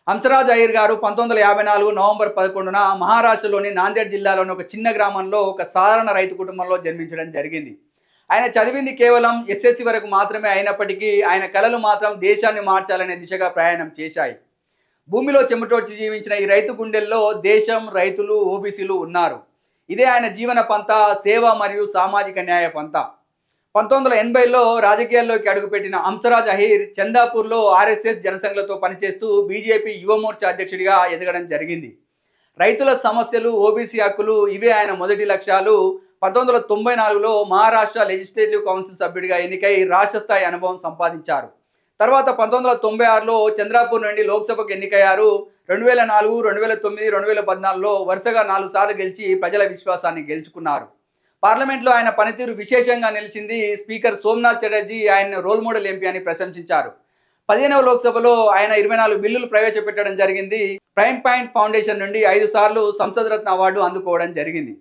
హంసరాజ్ అయ్యర్ గారు 1954 నవంబర్ 11న మహారాష్ట్రలోని నాందేడ్ జిల్లాలోని ఒక చిన్న గ్రామంలో ఒక సాధారణ రైతు కుటుంబంలో జన్మించడం జరిగింది. ఆయన చదివింది కేవలం ఎస్ఎస్సి వరకు మాత్రమే అయినప్పటికీ ఆయన కలలు మాత్రం దేశాన్ని మార్చాలనే దిశగా ప్రయాణం చేశాయి. భూమిలో చెమటోడ్చి జీవించిన ఈ రైతు గుండెల్లో దేశం, రైతులు, ఓబీసీలు ఉన్నారు. ఇదే ఆయన జీవన పంత, సేవ మరియు సామాజిక న్యాయ పంత. 1980లో రాజకీయాల్లోకి అడుగుపెట్టిన హంసరాజ్ అహిర్ చందాపూర్లో ఆర్ఎస్ఎస్ జనసంఘ్లతో పనిచేస్తూ బీజేపీ యువమోర్చా అధ్యక్షుడిగా ఎదగడం జరిగింది. రైతుల సమస్యలు, ఓబీసీ హక్కులు ఇవే ఆయన మొదటి లక్ష్యాలు. 1994లో మహారాష్ట్ర లెజిస్లేటివ్ కౌన్సిల్ సభ్యుడిగా ఎన్నికై రాష్ట్ర స్థాయి అనుభవం సంపాదించారు. తర్వాత 1996లో చంద్రాపూర్ నుండి లోక్సభకు ఎన్నికయ్యారు. 2004, 2009, 2014లో వరుసగా 4 సార్లు గెలిచి ప్రజల విశ్వాసాన్ని గెలుచుకున్నారు. పార్లమెంట్లో ఆయన పనితీరు విశేషంగా నిలిచింది. స్పీకర్ సోమనాథ్ చటర్జీ ఆయన రోల్ మోడల్ ఎంపీ అని ప్రశంసించారు. 15వ లోక్సభలో ఆయన 24 బిల్లులు ప్రవేశపెట్టడం జరిగింది. ప్రైమ్ పాయింట్ ఫౌండేషన్ నుండి 5 సార్లు సంసద్ రత్న అవార్డు అందుకోవడం జరిగింది.